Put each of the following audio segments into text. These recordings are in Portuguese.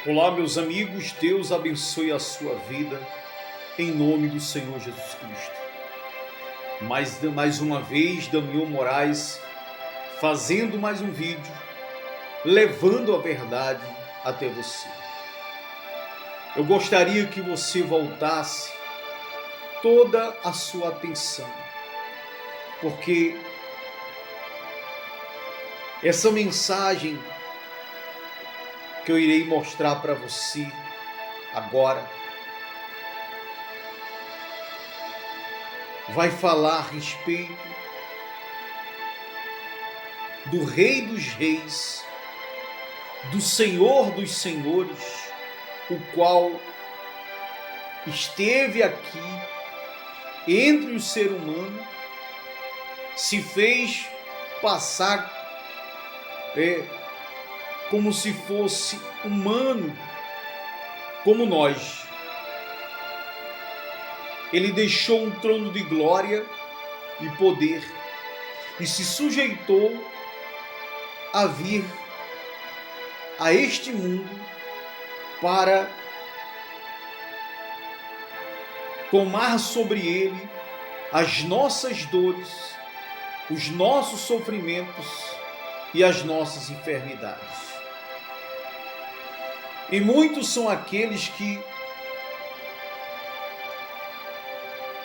Olá, meus amigos, Deus abençoe a sua vida, em nome do Senhor Jesus Cristo. Mais uma vez, Daniel Moraes, fazendo mais um vídeo, levando a verdade até você. Eu gostaria que você voltasse toda a sua atenção, porque essa mensagem que eu irei mostrar para você agora vai falar a respeito do Rei dos Reis, do Senhor dos Senhores, o qual esteve aqui entre o ser humano, se fez passar como se fosse humano, como nós. Ele deixou um trono de glória e poder e se sujeitou a vir a este mundo para tomar sobre ele as nossas dores, os nossos sofrimentos e as nossas enfermidades. E muitos são aqueles que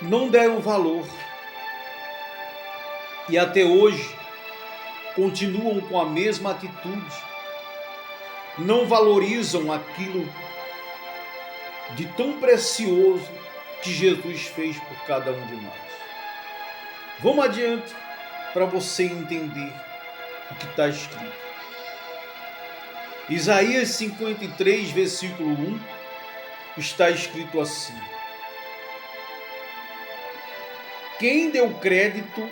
não deram valor e até hoje continuam com a mesma atitude, não valorizam aquilo de tão precioso que Jesus fez por cada um de nós. Vamos adiante para você entender o que está escrito. Isaías 53, versículo 1, está escrito assim: quem deu crédito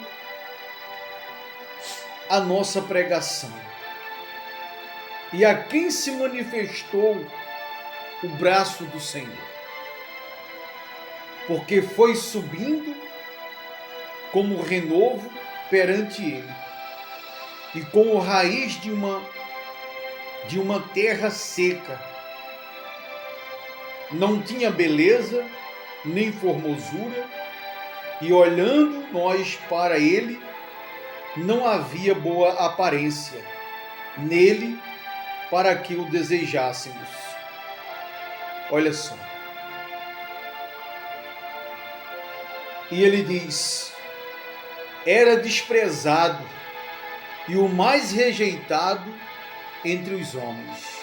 à nossa pregação e a quem se manifestou o braço do Senhor? Porque foi subindo como renovo perante ele, e como raiz de uma terra seca. Não tinha beleza nem formosura, e olhando nós para ele, não havia boa aparência nele para que o desejássemos. Olha só. E ele diz: era desprezado e o mais rejeitado entre os homens.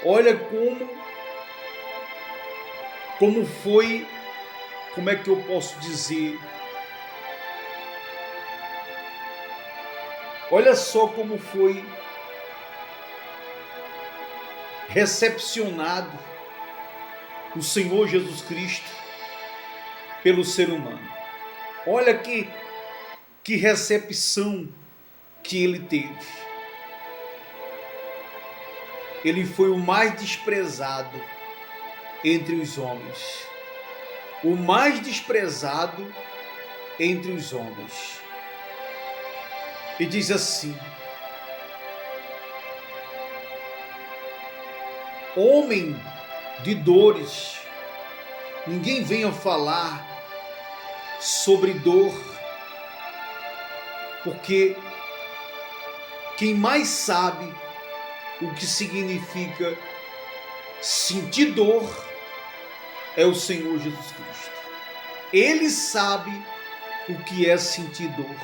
Olha como foi, como é que eu posso dizer? Olha só como foi recepcionado o Senhor Jesus Cristo pelo ser humano. Olha que recepção que ele teve. Ele foi o mais desprezado entre os homens. O mais desprezado entre os homens. E diz assim: homem de dores. Ninguém venha falar sobre dor, porque quem mais sabe o que significa sentir dor é o Senhor Jesus Cristo. Ele sabe o que é sentir dor.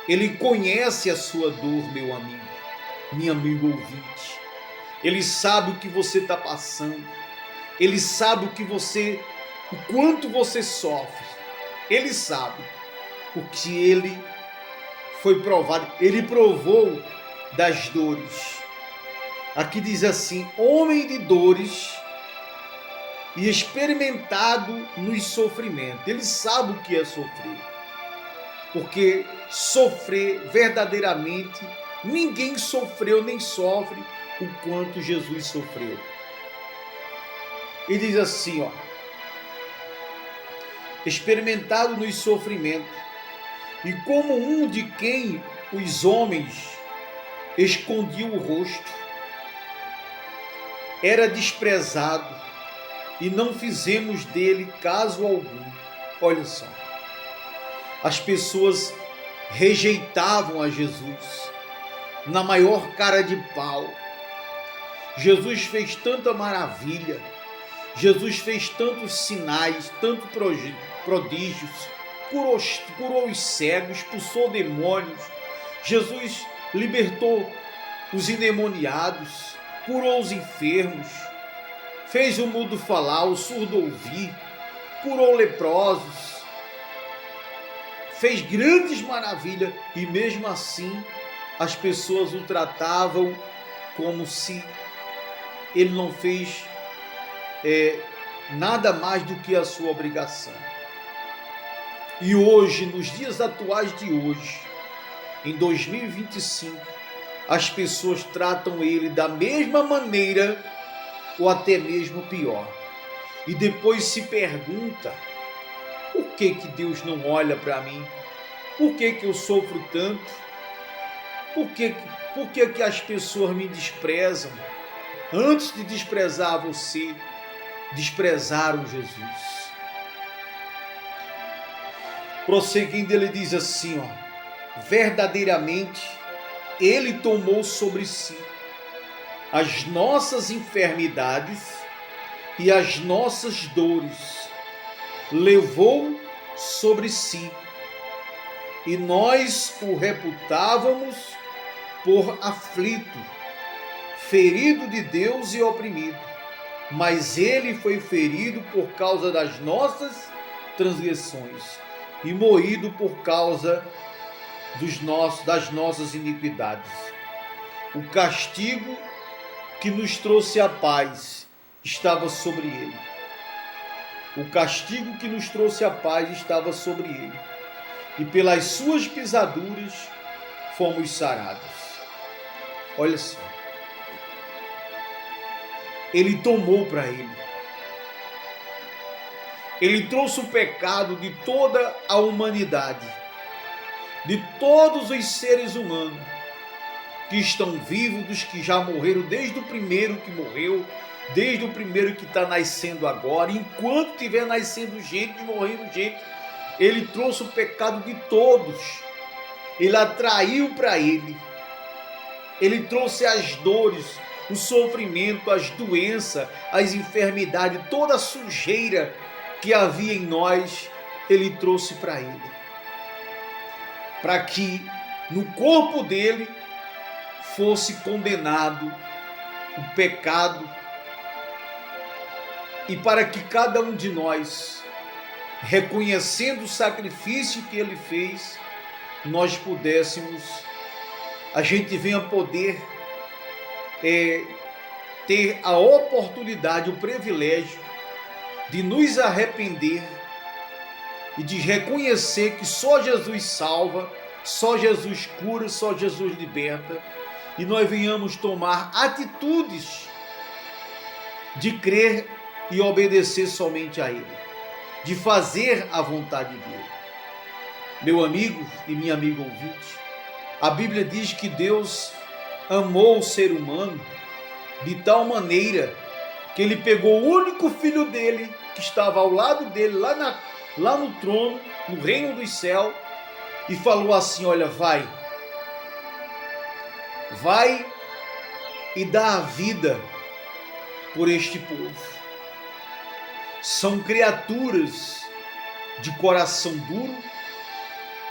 Ele conhece a sua dor, meu amigo, minha amiga ouvinte. Ele sabe o que você está passando. Ele sabe o quanto você sofre. Ele sabe, porque ele foi provado. Ele provou das dores. Aqui diz assim: homem de dores e experimentado nos sofrimentos. Ele sabe o que é sofrer, porque sofrer verdadeiramente, ninguém sofreu nem sofre o quanto Jesus sofreu. E diz assim, ó: experimentado nos sofrimentos, e como um de quem os homens escondiam o rosto, era desprezado e não fizemos dele caso algum. Olha só, as pessoas rejeitavam a Jesus na maior cara de pau. Jesus fez tanta maravilha, Jesus fez tantos sinais, tantos prodígios, curou os cegos, expulsou demônios, Jesus libertou os endemoniados, curou os enfermos, fez o mudo falar, o surdo ouvir, curou leprosos, fez grandes maravilhas, e mesmo assim as pessoas o tratavam como se ele não fez nada mais do que a sua obrigação. E hoje, nos dias atuais de hoje, em 2025, as pessoas tratam ele da mesma maneira ou até mesmo pior. E depois se pergunta: por que Deus não olha para mim? Por que eu sofro tanto? Por que as pessoas me desprezam? Antes de desprezar você, desprezaram Jesus. Prosseguindo, ele diz assim, verdadeiramente ele tomou sobre si as nossas enfermidades e as nossas dores, levou sobre si, e nós o reputávamos por aflito, ferido de Deus e oprimido, mas ele foi ferido por causa das nossas transgressões e moído por causa das nossas iniquidades. O castigo que nos trouxe a paz estava sobre ele. O castigo que nos trouxe a paz estava sobre ele. E pelas suas pisaduras fomos sarados. Olha só. Ele tomou para ele. Ele trouxe o pecado de toda a humanidade, de todos os seres humanos que estão vivos, dos que já morreram, desde o primeiro que morreu, desde o primeiro que está nascendo agora, enquanto estiver nascendo gente e morrendo gente, ele trouxe o pecado de todos, ele atraiu para ele, ele trouxe as dores, o sofrimento, as doenças, as enfermidades, toda a sujeira que havia em nós, ele trouxe para ele, para que no corpo dele fosse condenado o pecado, e para que cada um de nós, reconhecendo o sacrifício que ele fez, nós pudéssemos, a gente venha poder ter a oportunidade, o privilégio de nos arrepender e de reconhecer que só Jesus salva, só Jesus cura, só Jesus liberta, e nós venhamos tomar atitudes de crer e obedecer somente a Ele, de fazer a vontade dele. Meu amigo e minha amiga ouvinte, a Bíblia diz que Deus amou o ser humano de tal maneira que ele pegou o único filho dele, que estava ao lado dele, lá no trono, no reino dos céus, e falou assim: olha, vai e dá a vida por este povo. São criaturas de coração duro,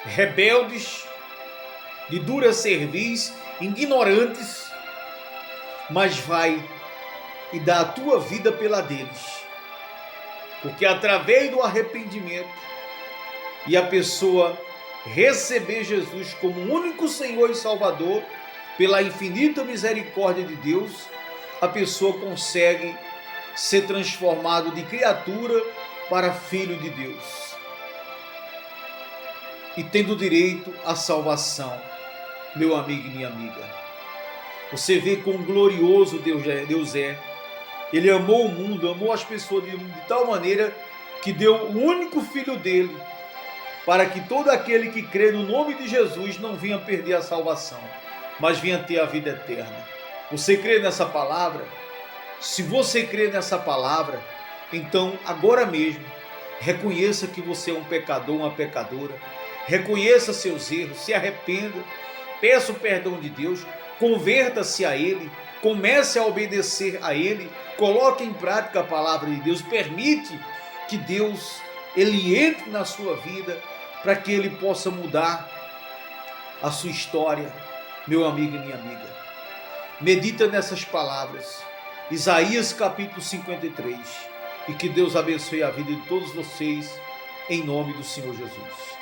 rebeldes, de dura cerviz, ignorantes, mas vai e dá a tua vida pela deles, porque através do arrependimento e a pessoa receber Jesus como único Senhor e Salvador, pela infinita misericórdia de Deus, a pessoa consegue ser transformado de criatura para filho de Deus, e tendo direito à salvação. Meu amigo e minha amiga, você vê quão glorioso Deus é. Ele amou o mundo, amou as pessoas de tal maneira que deu o único filho dele, para que todo aquele que crê no nome de Jesus não venha perder a salvação, mas venha ter a vida eterna. Você crê nessa palavra? Se você crê nessa palavra, então agora mesmo, reconheça que você é um pecador, uma pecadora. Reconheça seus erros, se arrependa, peça o perdão de Deus, converta-se a Ele, comece a obedecer a Ele, coloque em prática a palavra de Deus, permite que Deus Ele entre na sua vida para que Ele possa mudar a sua história, meu amigo e minha amiga. Medita nessas palavras, Isaías capítulo 53, e que Deus abençoe a vida de todos vocês, em nome do Senhor Jesus.